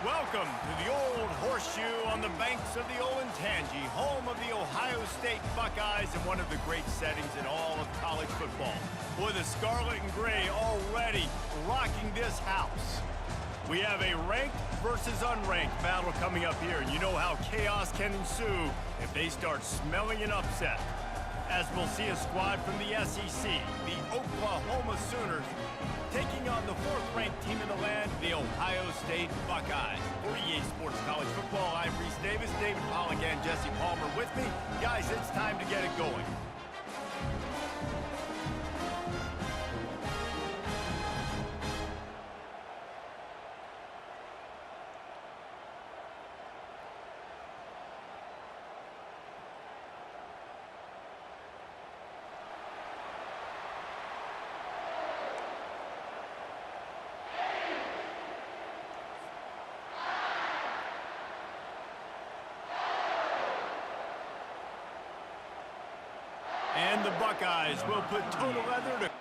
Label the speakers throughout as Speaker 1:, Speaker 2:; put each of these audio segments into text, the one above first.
Speaker 1: Welcome to the Old Horseshoe on the banks of the Olentangy, home of the Ohio State Buckeyes and one of the great settings in all of college football. Boy, the Scarlet and Gray already rocking this house. We have a ranked versus unranked battle coming up here, and you know how chaos can ensue if they start smelling an upset. As we'll see a squad from the SEC, the Oklahoma Sooners, taking on the fourth-ranked team in the land, the Ohio State Buckeyes. For EA Sports College Football, I'm Reese Davis, David Pollack, and Jesse Palmer with me. Guys, it's time to get it going. And the Buckeyes will put total leather to...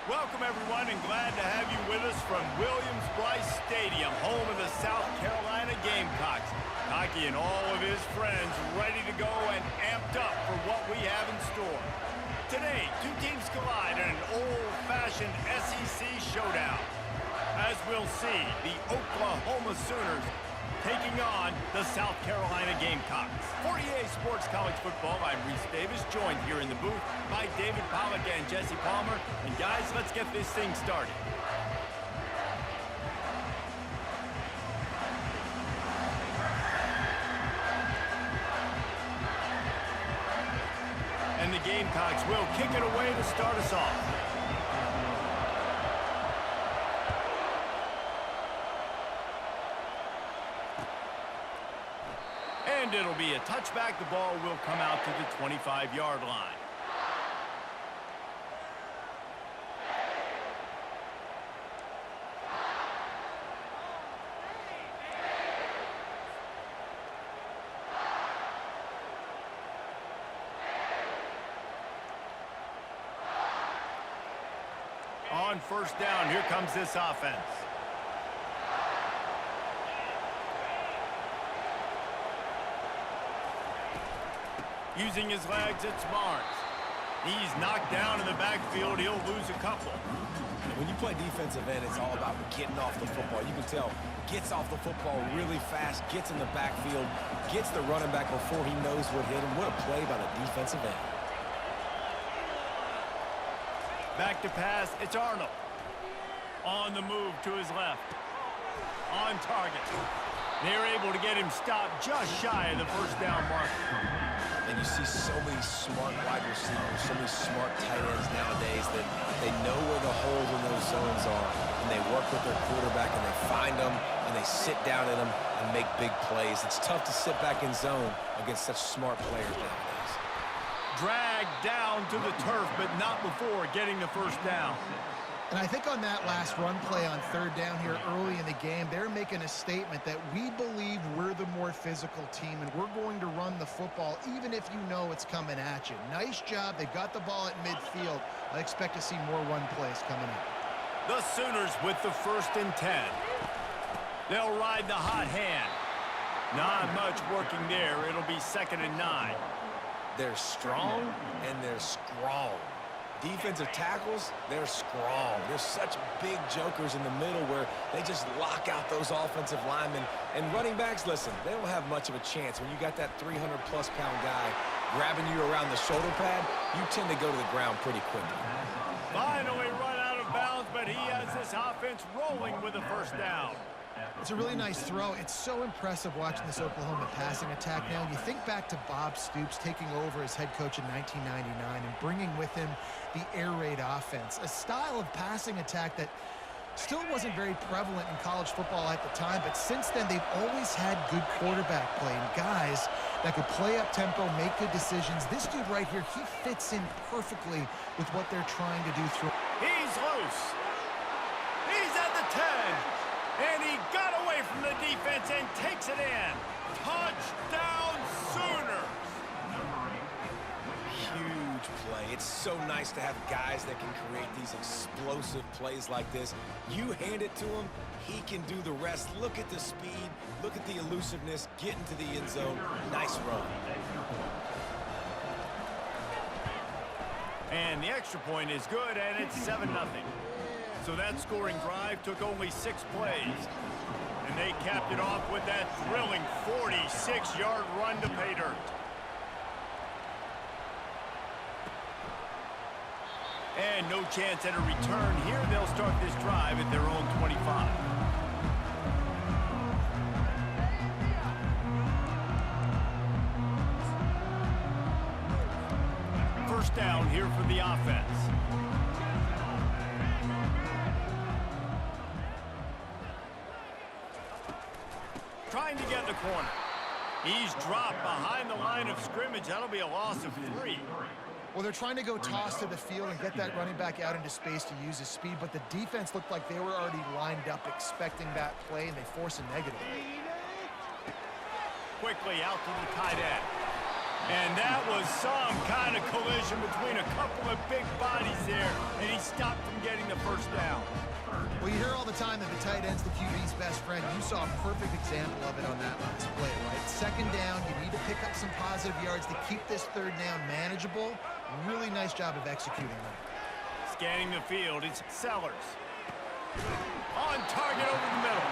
Speaker 1: Welcome, everyone, and glad to have you with us from Williams-Brice Stadium, home of the South Carolina Gamecocks. Cocky and all of his friends ready to go and amped up for what we have in store. Today, two teams collide in an old-fashioned SEC showdown. As we'll see, the Oklahoma Sooners taking on the South Carolina Gamecocks. For EA Sports College Football, I'm Reese Davis, joined here in the booth by David Pollack and Jesse Palmer. And guys, let's get this thing started. And the Gamecocks will kick it away to start us off. And it'll be a touchback. The ball will come out to the 25-yard line. On first down, here comes this offense. Using his legs, it's Barnes. He's knocked down in the backfield. He'll lose a couple.
Speaker 2: When you play defensive end, it's all about getting off the football. You can tell, gets off the football really fast, gets in the backfield, gets the running back before he knows what hit him. What a play by the defensive end.
Speaker 1: Back to pass, it's Arnold. On the move to his left. On target. They're able to get him stopped just shy of the first down marker.
Speaker 2: And you see so many smart wide receivers, so many smart tight ends nowadays that they know where the holes in those zones are, and they work with their quarterback, and they find them, and they sit down in them and make big plays. It's tough to sit back in zone against such smart players nowadays.
Speaker 1: Dragged down to the turf, but not before getting the first down.
Speaker 3: And I think on that last run play on third down here early in the game, they're making a statement that we believe we're the more physical team, and we're going to run the football even if you know it's coming at you. Nice job. They got the ball at midfield. I expect to see more run plays coming up.
Speaker 1: The Sooners with the 1st and 10. They'll ride the hot hand. Not much working there. It'll be 2nd and 9.
Speaker 2: They're strong and they're strong. Defensive tackles, they're strong. They're such big jokers in the middle where they just lock out those offensive linemen. And running backs, listen, they don't have much of a chance. When you got that 300-plus pound guy grabbing you around the shoulder pad, you tend to go to the ground pretty quickly.
Speaker 1: Finally run out of bounds, but he has this offense rolling with a 1st down.
Speaker 3: It's a really nice throw. It's so impressive watching this Oklahoma passing attack now. You think back to Bob Stoops taking over as head coach in 1999 and bringing with him the air raid offense, a style of passing attack that still wasn't very prevalent in college football at the time, but since then they've always had good quarterback play and guys that could play up tempo, make good decisions. This dude right here, he fits in perfectly with what they're trying to do through.
Speaker 1: He's loose. He's at the 10. And he got away from the defense and takes it in. Touchdown, Sooners!
Speaker 2: Huge play. It's so nice to have guys that can create these explosive plays like this. You hand it to him, he can do the rest. Look at the speed. Look at the elusiveness. Get into the end zone. Nice run.
Speaker 1: And the extra point is good, and it's 7-0. So that scoring drive took only 6 plays. And they capped it off with that thrilling 46-yard run to pay dirt. And no chance at a return here. They'll start this drive at their own 25. First down here for the offense. Trying to get the corner. He's dropped behind the line of scrimmage. That'll be a loss of 3.
Speaker 3: Well, they're trying to go toss to the field and get that running back out into space to use his speed, but the defense looked like they were already lined up expecting that play, and they force a negative.
Speaker 1: Quickly out to the tight end. And that was some kind of collision between a couple of big bodies there, and he stopped from getting the 1st down.
Speaker 3: Well, you hear all the time that the tight end's the QB's best friend. You saw a perfect example of it on that last play, right? 2nd down, you need to pick up some positive yards to keep this 3rd down manageable. Really nice job of executing that.
Speaker 1: Scanning the field, it's Sellers. On target over the middle.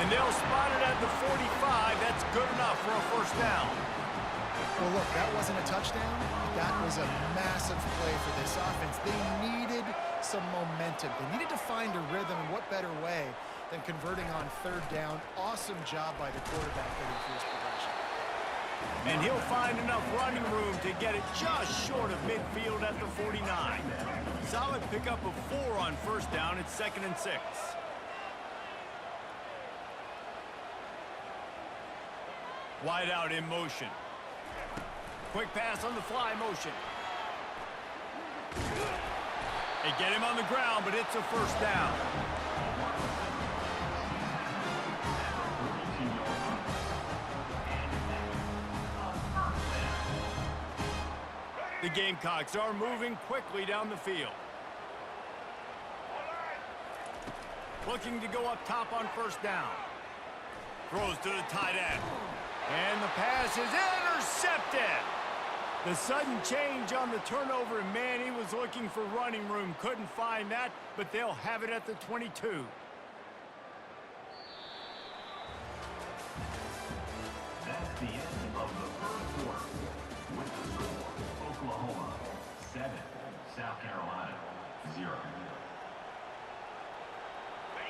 Speaker 1: And they'll spot it at the 45. That's good enough for a 1st down.
Speaker 3: Well, look, that wasn't a touchdown, but that was a massive play for this offense. They needed some momentum. They needed to find a rhythm, and what better way than converting on 3rd down. Awesome job by the quarterback getting through his progression.
Speaker 1: And he'll find enough running room to get it just short of midfield at the 49. Solid pickup of 4 on 1st down. It's 2nd and 6. Wide out in motion. Quick pass on the fly motion. They get him on the ground, but it's a 1st down. The Gamecocks are moving quickly down the field. Looking to go up top on 1st down. Throws to the tight end. And the pass is intercepted. The sudden change on the turnover, and man, he was looking for running room. Couldn't find that, but they'll have it at the 22.
Speaker 4: That's the end of the 1st quarter. With the score, Oklahoma 7, South Carolina 0.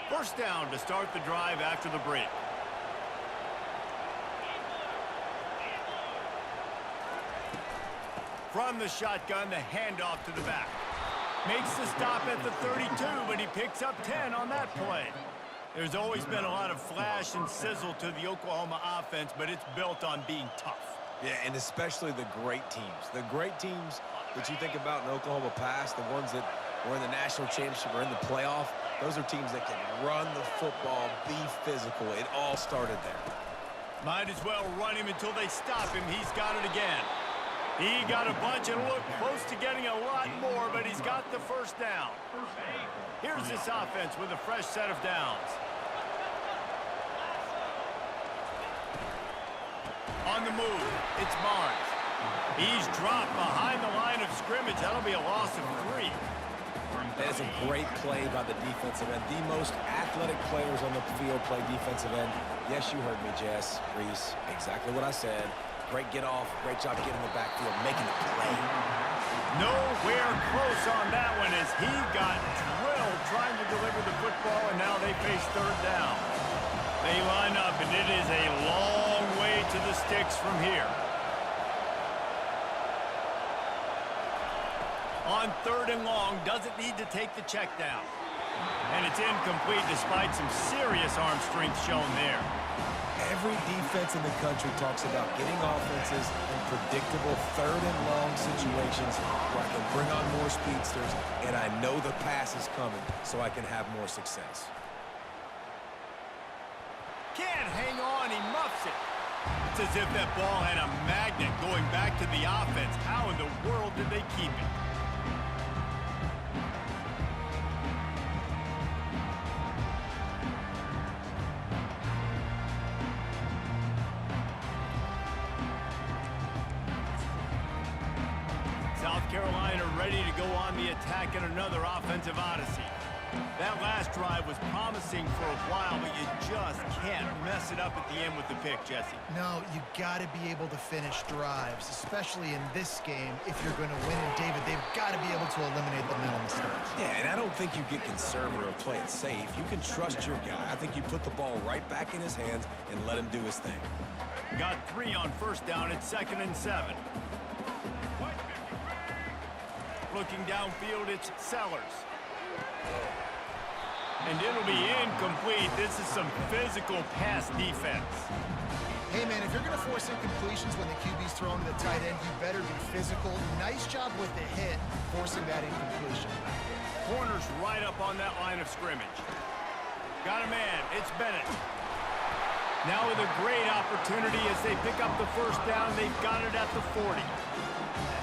Speaker 1: 1st down to start the drive after the break. From the shotgun, the handoff to the back. Makes the stop at the 32, but he picks up 10 on that play. There's always been a lot of flash and sizzle to the Oklahoma offense, but it's built on being tough.
Speaker 2: Yeah, and especially the great teams. The great teams that you think about in Oklahoma past, the ones that were in the national championship or in the playoff, those are teams that can run the football, be physical. It all started there.
Speaker 1: Might as well run him until they stop him. He's got it again. He got a bunch and looked close to getting a lot more, but he's got the first down. Here's this offense with a fresh set of downs. On the move, it's Barnes. He's dropped behind the line of scrimmage. That'll be a loss of 3.
Speaker 2: That is a great play by the defensive end. The most athletic players on the field play defensive end. Yes, you heard me, Jess, Reese. Exactly what I said. Great get off. Great job getting in the backfield, making the play.
Speaker 1: Nowhere close on that one as he got drilled trying to deliver the football, and now they face third down. They line up, and it is a long way to the sticks from here. On third and long, doesn't need to take the check down. And it's incomplete despite some serious arm strength shown there.
Speaker 2: Every defense in the country talks about getting offenses in predictable third and long situations where I can bring on more speedsters and I know the pass is coming so I can have more success.
Speaker 1: Can't hang on, he muffs it. It's as if that ball had a magnet going back to the offense. How in the world did they keep it? South Carolina ready to go on the attack in another offensive odyssey. That last drive was promising for a while, but you just can't mess it up at the end with the pick, Jesse.
Speaker 3: No, you got to be able to finish drives, especially in this game if you're going to win. And David, they've got to be able to eliminate the mental mistakes.
Speaker 2: Yeah, and I don't think you get conservative or play it safe. You can trust your guy. I think you put the ball right back in his hands and let him do his thing.
Speaker 1: Got 3 on first down at 2nd and 7. Looking downfield, it's Sellers. And it'll be incomplete. This is some physical pass defense.
Speaker 3: Hey, man, if you're going to force incompletions when the QB's throwing to the tight end, you better be physical. Nice job with the hit, forcing that incompletion.
Speaker 1: Corner's right up on that line of scrimmage. Got a man. It's Bennett. Now with a great opportunity as they pick up the first down. They've got it at the 40.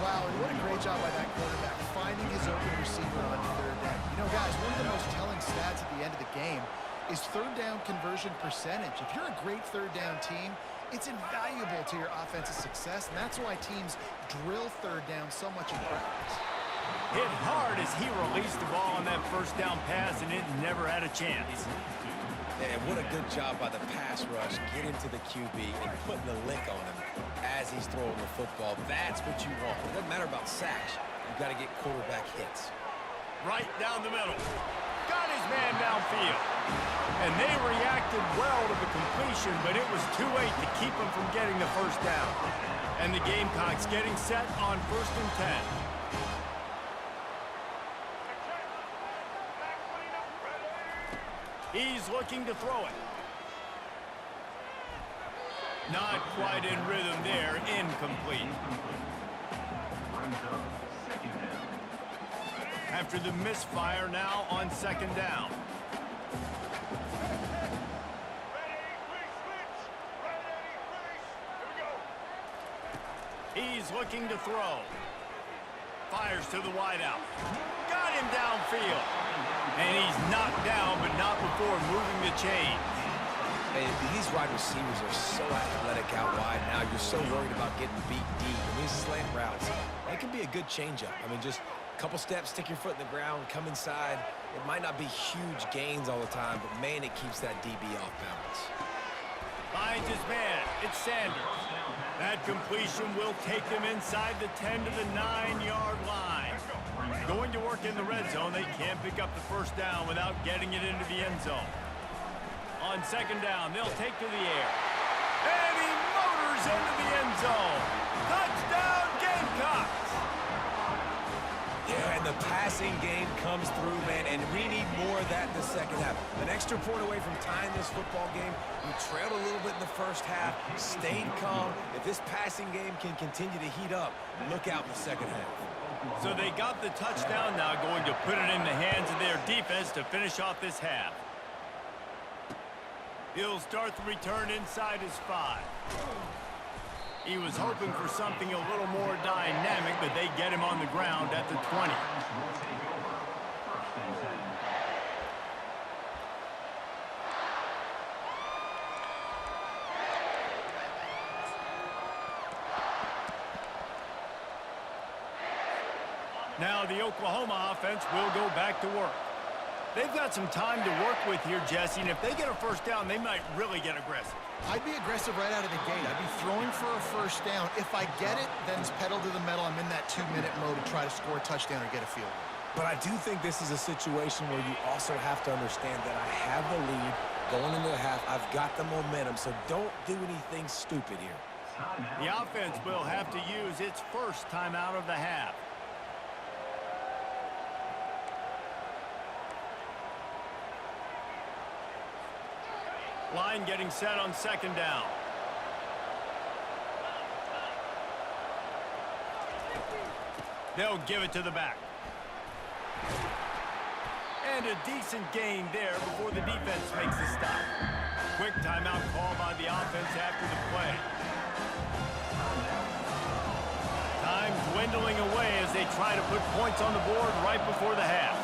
Speaker 3: Wow, and what a great job by that quarterback, finding his open receiver on third down. You know, guys, one of the most telling stats at the end of the game is third down conversion percentage. If you're a great third down team, it's invaluable to your offensive success, and that's why teams drill third down so much in practice.
Speaker 1: Hit hard as he released the ball on that first down pass, and it never had a chance.
Speaker 2: And what a good job by the pass rush, getting to the QB and putting the lick on him as he's throwing the football. That's what you want. It doesn't matter about sacks. You've got to get quarterback hits.
Speaker 1: Right down the middle. Got his man downfield. And they reacted well to the completion, but it was too late to keep him from getting the first down. And the Gamecocks getting set on 1st and 10. He's looking to throw it. Not quite in rhythm there. Incomplete. After the misfire, now on 2nd down. He's looking to throw. Fires to the wideout. Got him downfield. And he's knocked down, but not before moving the chains.
Speaker 2: And these wide receivers are so athletic out wide now. You're so worried about getting beat deep. And these slant routes, that can be a good changeup. I mean, just a couple steps, stick your foot in the ground, come inside. It might not be huge gains all the time, but, man, it keeps that DB off balance.
Speaker 1: Finds his man. It's Sanders. That completion will take them inside the 10 to the 9-yard line. Going to work in the red zone. They can't pick up the first down without getting it into the end zone. On 2nd down, they'll take to the air. And he motors into the end zone. Touchdown, Gamecocks!
Speaker 2: Yeah, and the passing game comes through, man, and we need more of that in the second half. An extra point away from tying this football game. We trailed a little bit in the first half, stayed calm. If this passing game can continue to heat up, look out in the second half.
Speaker 1: So they got the touchdown now, going to put it in the hands of their defense to finish off this half. He'll start the return inside his 5. He was hoping for something a little more dynamic, but they get him on the ground at the 20. Now the Oklahoma offense will go back to work. They've got some time to work with here, Jesse, and if they get a first down, they might really get aggressive.
Speaker 3: I'd be aggressive right out of the gate. I'd be throwing for a first down. If I get it, then it's pedal to the metal. I'm in that 2-minute mode to try to score a touchdown or get a field goal.
Speaker 2: But I do think this is a situation where you also have to understand that I have the lead going into the half. I've got the momentum, so don't do anything stupid here.
Speaker 1: The offense will have to use its first timeout of the half. Line getting set on second down. They'll give it to the back. And a decent gain there before the defense makes the stop. Quick timeout call by the offense after the play. Time dwindling away as they try to put points on the board right before the half.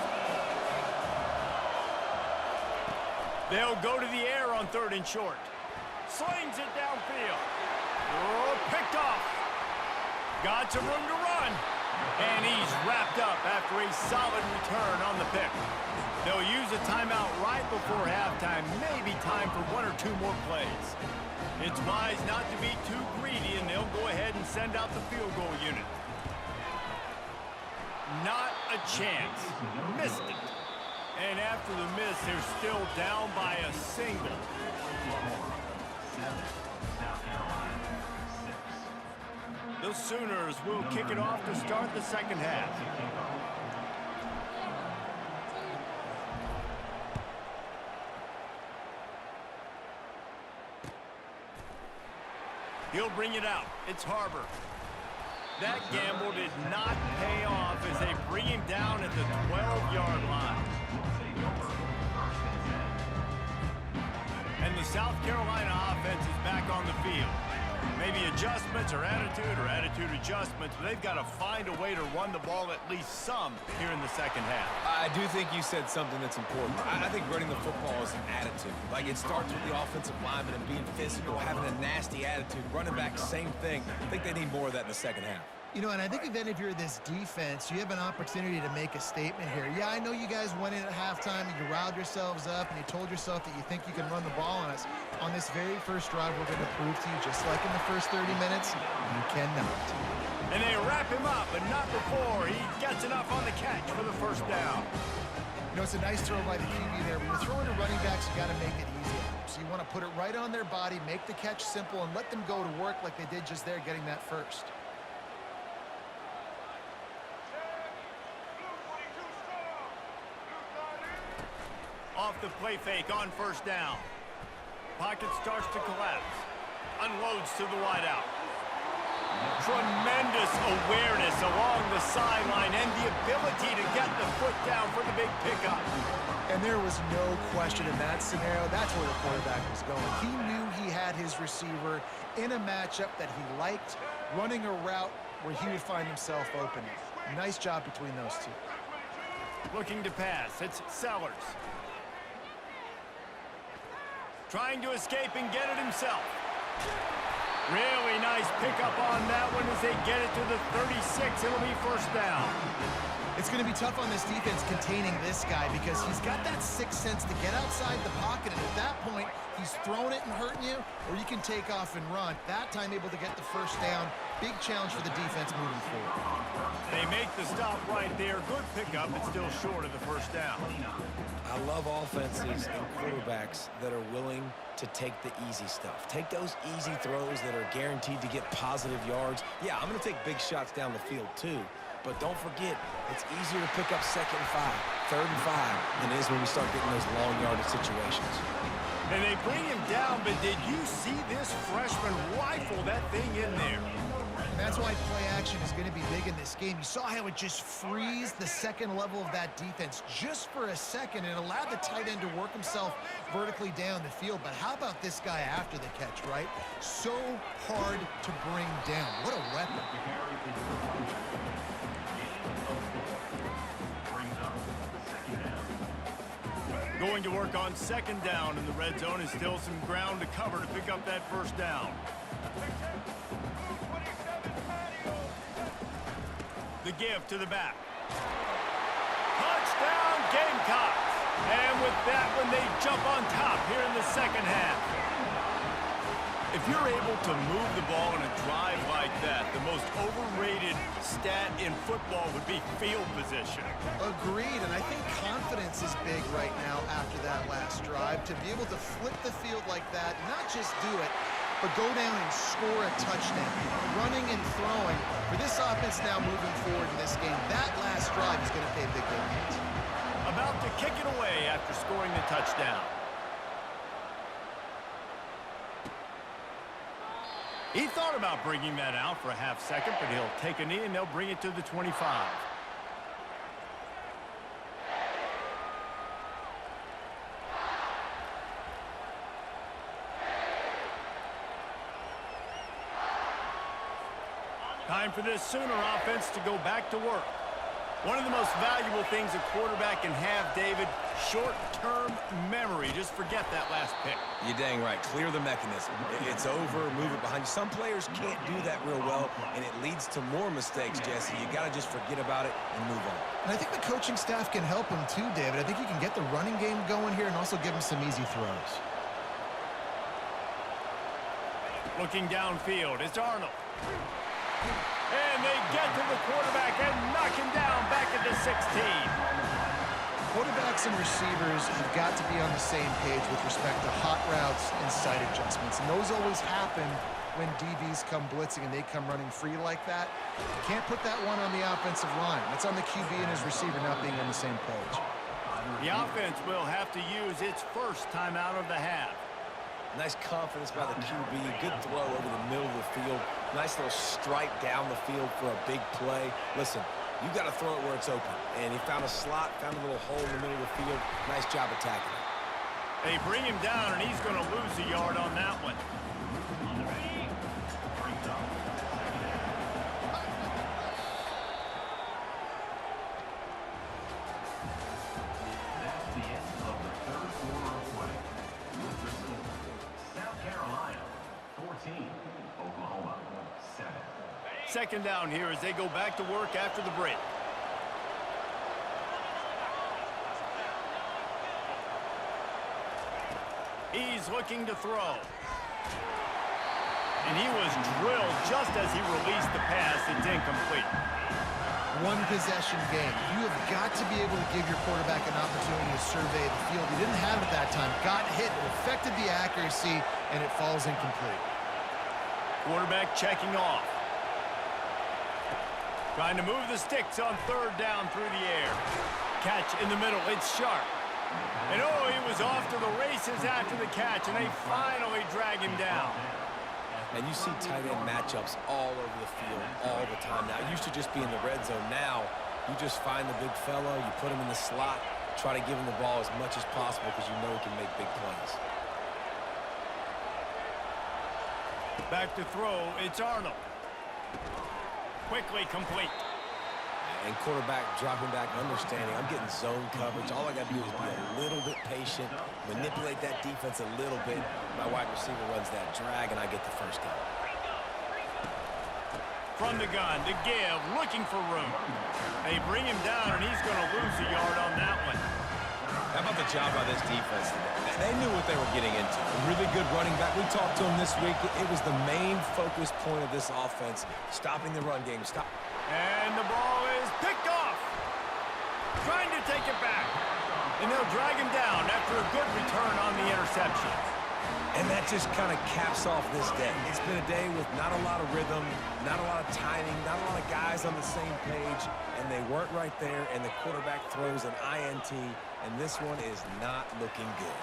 Speaker 1: They'll go to the air on 3rd and short. Slings it downfield. Oh, picked off. Got some room to run. And he's wrapped up after a solid return on the pick. They'll use a timeout right before halftime. Maybe time for 1 or 2 more plays. It's wise not to be too greedy, and they'll go ahead and send out the field goal unit. Not a chance. Missed it. And after the miss, they're still down by a single. The Sooners will kick it off to start the second half. He'll bring it out. It's Harbor. That gamble did not pay off as they bring him down at the 12-yard line. And the South Carolina offense is back on the field. Maybe adjustments or attitude adjustments, but they've got to find a way to run the ball at least some here in the second half.
Speaker 2: I do think you said something that's important. I think running the football is an attitude. Like, it starts with the offensive lineman and being physical, having a nasty attitude. Running back, same thing. I think they need more of that in the second half.
Speaker 3: You know, and I think if you're this defense, you have an opportunity to make a statement here. Yeah, I know you guys went in at halftime and you riled yourselves up and you told yourself that you think you can run the ball on us. On this very first drive, we're going to prove to you, just like in the first 30 minutes, you cannot.
Speaker 1: And they wrap him up, but not before he gets enough on the catch for the first down.
Speaker 3: You know, it's a nice throw by the QB there. When you're throwing to running backs, you got to make it easy. So you want to put it right on their body, make the catch simple, and let them go to work like they did just there, getting that first.
Speaker 1: Off the play fake on first down. Pocket starts to collapse. Unloads to the wideout. Tremendous awareness along the sideline and the ability to get the foot down for the big pickup.
Speaker 3: And there was no question in that scenario. That's where the quarterback was going. He knew he had his receiver in a matchup that he liked, running a route where he would find himself open. Nice job between those two.
Speaker 1: Looking to pass. It's Sellers. Trying to escape and get it himself. Really nice pickup on that one as they get it to the 36. It'll be first down.
Speaker 3: It's going to be tough on this defense containing this guy because he's got that sixth sense to get outside the pocket, and at that point, he's throwing it and hurting you, or you can take off and run. That time able to get the first down. Big challenge for the defense moving forward.
Speaker 1: They make the stop right there. Good pickup, but still short of the first down.
Speaker 2: I love offenses and quarterbacks that are willing to take the easy stuff. Take those easy throws that are guaranteed to get positive yards. Yeah, I'm going to take big shots down the field too. But don't forget, it's easier to pick up 2nd and 5, 3rd and 5 than it is when we start getting those long yardage situations.
Speaker 1: And they bring him down, but did you see this freshman rifle that thing in there?
Speaker 3: That's why play action is going to be big in this game. You saw how it just frees the second level of that defense just for a second and allowed the tight end to work himself vertically down the field. But how about this guy after the catch, right? So hard to bring down. What a weapon.
Speaker 1: Going to work on second down in the red zone, is still some ground to cover to pick up that first down. The give to the back. Touchdown Gamecocks! And with that one, they jump on top here in the second half. If you're able to move the ball in a drive like that, the most overrated stat in football would be field position.
Speaker 3: Agreed, and I think confidence is big right now after that last drive. To be able to flip the field like that, not just do it, but go down and score a touchdown. Running and throwing. For this offense now moving forward in this game, that last drive is going to pay big dividends.
Speaker 1: About to kick it away after scoring the touchdown. He thought about bringing that out for a half second, but he'll take a knee and they'll bring it to the 25. Time for this Sooner offense to go back to work. One of the most valuable things a quarterback can have, David, short-term memory. Just forget that last pick.
Speaker 2: You're dang right. Clear the mechanism. It's over, move it behind you. Some players can't do that real well, and it leads to more mistakes, Jesse. You got to just forget about it and move on.
Speaker 3: And I think the coaching staff can help him too, David. I think you can get the running game going here and also give him some easy throws.
Speaker 1: Looking downfield, it's Arnold. And they get to the quarterback and knock him down back at the 16.
Speaker 3: Quarterbacks and receivers have got to be on the same page with respect to hot routes and sight adjustments. And those always happen when DBs come blitzing and they come running free like that. You can't put that one on the offensive line. That's on the QB and his receiver not being on the same page.
Speaker 1: The offense will have to use its first timeout of the half.
Speaker 2: Nice confidence by the QB. Good throw over the middle of the field. Nice little strike down the field for a big play. Listen, you got to throw it where it's open. And he found a slot, found a little hole in the middle of the field. Nice job attacking it.
Speaker 1: They bring him down, and he's going to lose a yard on that one. Second down here as they go back to work after the break. He's looking to throw. And he was drilled just as he released the pass. It's incomplete.
Speaker 3: One possession game. You have got to be able to give your quarterback an opportunity to survey the field. He didn't have it that time. Got hit. It affected the accuracy, and it falls incomplete.
Speaker 1: Quarterback checking off. Trying to move the sticks on third down through the air. Catch in the middle. It's sharp. And oh, he was off to the races after the catch, and they finally drag him down.
Speaker 2: And you see tight end matchups all over the field all the time now. It used to just be in the red zone. Now, you just find the big fellow, you put him in the slot, try to give him the ball as much as possible because you know he can make big plays.
Speaker 1: Back to throw, it's Arnold. Quickly complete.
Speaker 2: And quarterback dropping back, understanding. I'm getting zone coverage. All I got to do is be a little bit patient, manipulate that defense a little bit. My wide receiver runs that drag, and I get the first down.
Speaker 1: From the gun to give, looking for room. They bring him down, and he's going to lose a yard on that one.
Speaker 2: How about the job by this defense today? They knew what they were getting into. A really good running back. We talked to him this week. It was the main focus point of this offense, stopping the run game.
Speaker 1: And the ball is picked off. Trying to take it back. And they'll drag him down after a good return on the interception.
Speaker 2: And that just kind of caps off this day. It's been a day with not a lot of rhythm, not a lot of timing, not a lot of guys on the same page, and they weren't right there, and the quarterback throws an INT, and this one is not looking good.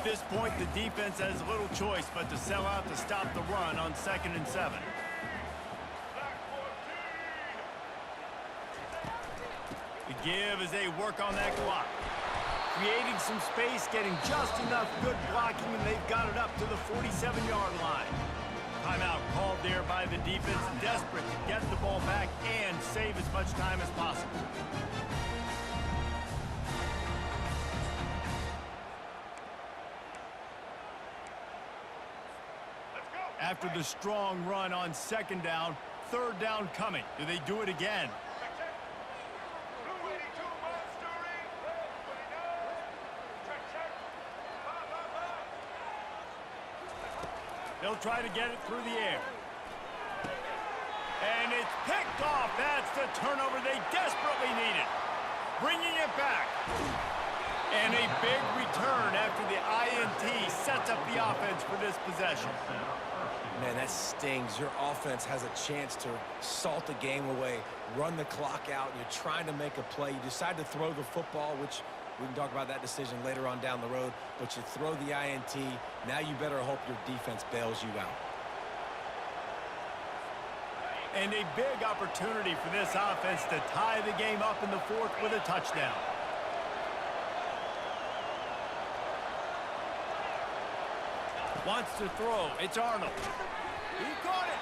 Speaker 1: this point, the defense has little choice but to sell out to stop the run on 2nd and 7. The give as they work on that clock. Creating some space, getting just enough good blocking, and they've got it up to the 47-yard line. Timeout called there by the defense, desperate to get the ball back and save as much time as possible. After the strong run on 2nd down, 3rd down coming. Do they do it again? They'll try to get it through the air. And it's picked off. That's the turnover they desperately needed. Bringing it back. And a big return after the INT sets up the offense for this possession.
Speaker 2: Man, that stings. Your offense has a chance to salt the game away, run the clock out, and you're trying to make a play. You decide to throw the football, which we can talk about that decision later on down the road, but you throw the INT. Now you better hope your defense bails you out.
Speaker 1: And a big opportunity for this offense to tie the game up in the 4th with a touchdown. Wants to throw. It's Arnold. He caught it.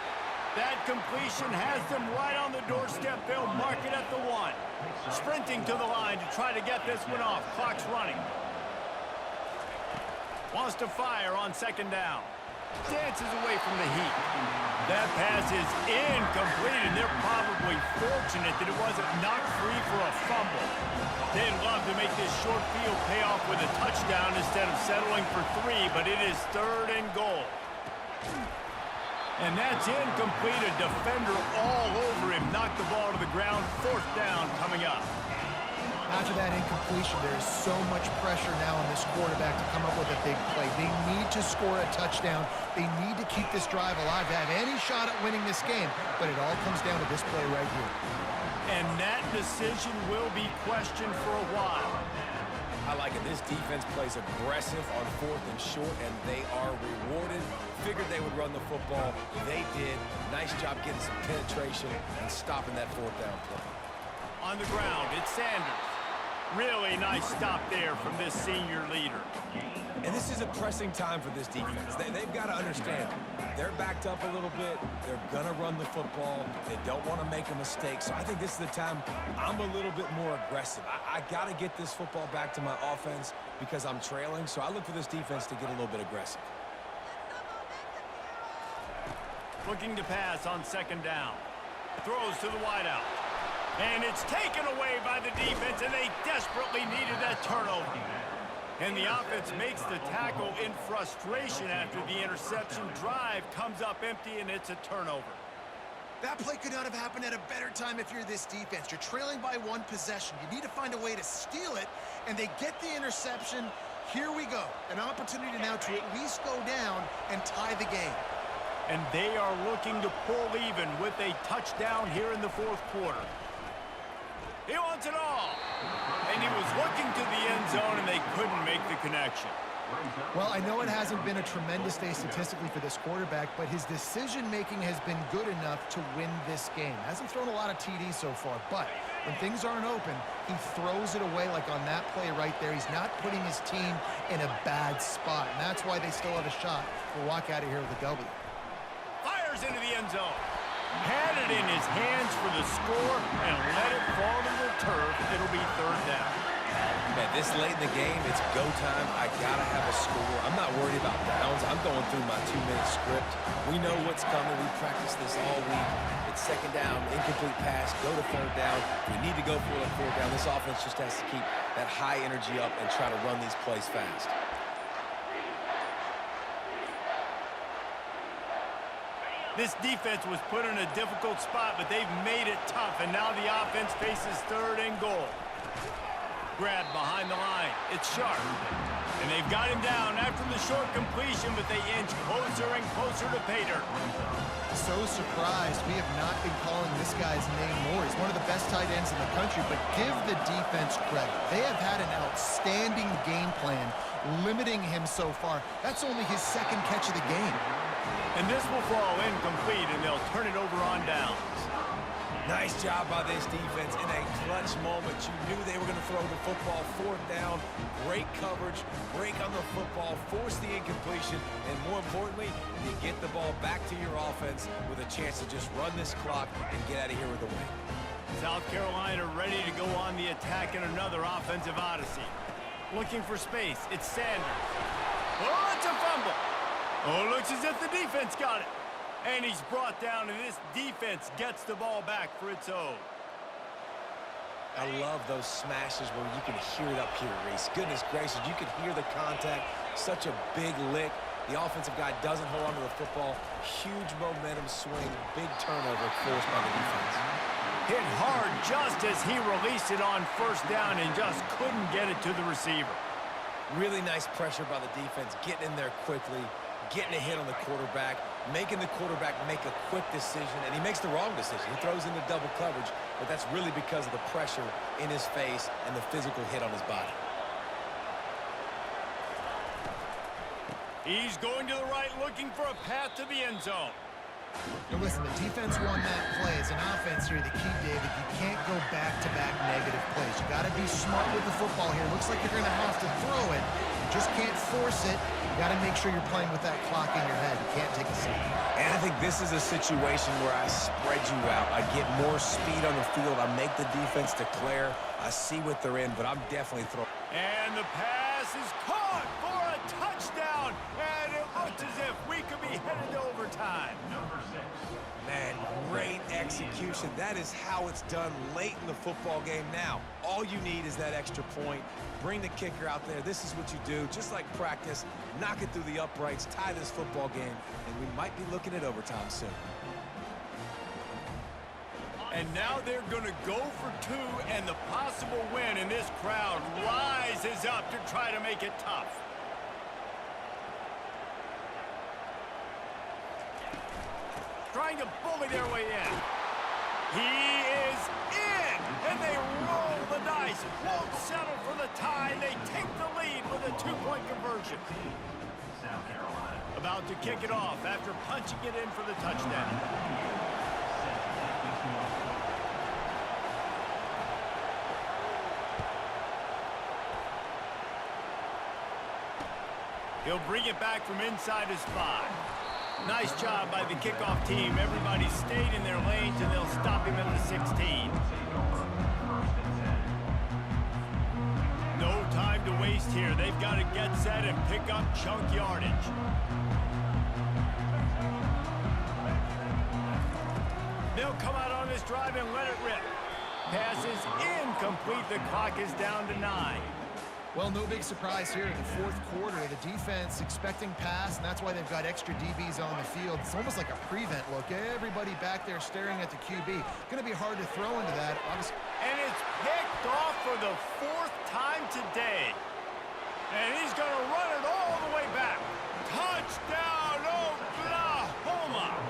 Speaker 1: That completion has them right on the doorstep. They'll mark it at the 1. Sprinting to the line to try to get this one off. Clock's running. Wants to fire on 2nd down. Dances away from the heat. That pass is incomplete, and they're probably fortunate that it wasn't knocked free for a fumble. They'd love to make this short field pay off with a touchdown instead of settling for 3, but it is 3rd and goal. And that's incomplete. A defender all over him. Knocked the ball to the ground. 4th down coming up.
Speaker 3: After that incompletion, there is so much pressure now on this quarterback to come up with a big play. They need to score a touchdown. They need to keep this drive alive to have any shot at winning this game. But it all comes down to this play right here.
Speaker 1: And that decision will be questioned for a while.
Speaker 2: I like it. This defense plays aggressive on 4th and short, and they are rewarded. Figured they would run the football. They did. Nice job getting some penetration and stopping that 4th down play.
Speaker 1: On the ground, it's Sanders. Really nice stop there from this senior leader.
Speaker 2: And this is a pressing time for this defense. They've got to understand. They're backed up a little bit. They're going to run the football. They don't want to make a mistake. So I think this is the time I'm a little bit more aggressive. I got to get this football back to my offense because I'm trailing. So I look for this defense to get a little bit aggressive.
Speaker 1: Looking to pass on 2nd down. Throws to the wideout. And it's taken away by the defense, and they desperately needed that turnover. And the offense makes the tackle in frustration after the interception. Drive comes up empty, and it's a turnover.
Speaker 3: That play could not have happened at a better time if you're this defense. You're trailing by 1 possession. You need to find a way to steal it, and they get the interception. Here we go. An opportunity now to at least go down and tie the game.
Speaker 1: And they are looking to pull even with a touchdown here in the 4th quarter. He wants it all. And he was looking to the end zone, and they couldn't make the connection.
Speaker 3: Well, I know it hasn't been a tremendous day statistically for this quarterback, but his decision-making has been good enough to win this game. Hasn't thrown a lot of TDs so far, but when things aren't open, he throws it away like on that play right there. He's not putting his team in a bad spot, and that's why they still have a shot to walk out of here with a W.
Speaker 1: Fires into the end zone. Had it in his hands for the score and let it fall to the turf. It'll be 3rd down.
Speaker 2: Man, this late in the game, it's go time. I got to have a score. I'm not worried about downs. I'm going through my 2-minute script. We know what's coming. We practiced this all week. It's 2nd down, incomplete pass, go to 3rd down. We need to go for a 4th down. This offense just has to keep that high energy up and try to run these plays fast.
Speaker 1: This defense was put in a difficult spot, but they've made it tough, and now the offense faces 3rd and goal. grab behind the line. It's sharp. And they've got him down after the short completion, but they inch closer and closer to pay dirt.
Speaker 3: So surprised we have not been calling this guy's name more. He's one of the best tight ends in the country, but give the defense credit. They have had an outstanding game plan limiting him so far. That's only his second catch of the game.
Speaker 1: And this will fall incomplete, and they'll turn it over on downs.
Speaker 2: Nice job by this defense in a clutch moment. You knew they were going to throw the football. Fourth down, great coverage, break on the football, force the incompletion, and more importantly, you get the ball back to your offense with a chance to just run this clock and get out of here with a win.
Speaker 1: South Carolina ready to go on the attack in another offensive odyssey. Looking for space. It's Sanders. Oh, it's a fumble. Oh, looks as if the defense got it. And he's brought down, and this defense gets the ball back for its own.
Speaker 2: I love those smashes where you can hear it up here, Reese. Goodness gracious, you can hear the contact. Such a big lick. The offensive guy doesn't hold onto the football. Huge momentum swing. Big turnover forced by the defense.
Speaker 1: Hit hard just as he released it on first down and just couldn't get it to the receiver.
Speaker 2: Really nice pressure by the defense, getting in there quickly, getting a hit on the quarterback, making the quarterback make a quick decision, and he makes the wrong decision. He throws into double coverage, but that's really because of the pressure in his face and the physical hit on his body.
Speaker 1: He's going to the right, looking for a path to the end zone.
Speaker 3: Now listen, the defense won that play. As an offense here, the key, David, you can't go back-to-back negative plays. You got to be smart with the football here. Looks like you're going to have to throw it. You just can't force it. You got to make sure you're playing with that clock in your head. You can't take a seat.
Speaker 2: And I think this is a situation where I spread you out. I get more speed on the field. I make the defense declare. I see what they're in, but I'm definitely throwing.
Speaker 1: And the pass is caught for a touchdown. And it looks as if we could be headed to overtime.
Speaker 4: Number 6.
Speaker 2: Man, great execution. That is how it's done late in the football game. Now, all you need is that extra point. Bring the kicker out there. This is what you do. Just like practice, knock it through the uprights, tie this football game, and we might be looking at overtime soon.
Speaker 1: And now they're going to go for two, and the possible win, and this crowd rises up to try to make it tough. Trying to bully their way in. He is in, and they roll the dice. Won't settle for the tie. They take the lead with a two-point conversion.
Speaker 4: South Carolina.
Speaker 1: About to kick it off after punching it in for the touchdown. He'll bring it back from inside his 5. Nice job by the kickoff team. Everybody stayed in their lanes, and they'll stop him at the 16. No time to waste here. They've got to get set and pick up chunk yardage. They'll come out on this drive and let it rip. Pass is incomplete. The clock is down to 9.
Speaker 3: Well, no big surprise here in the fourth quarter. The defense expecting pass, and that's why they've got extra DBs on the field. It's almost like a prevent look. Everybody back there staring at the QB. Going to be hard to throw into that. Obviously.
Speaker 1: And it's picked off for the 4th time today. And he's going to run it all the way back. Touchdown, Oklahoma!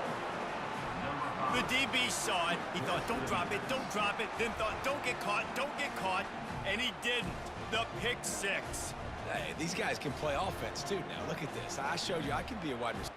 Speaker 1: The DB saw it. He thought, don't drop it, don't drop it. Then thought, don't get caught, don't get caught. And he didn't. The pick 6.
Speaker 2: Hey, these guys can play offense, too. Now, look at this. I showed you I can be a wide receiver.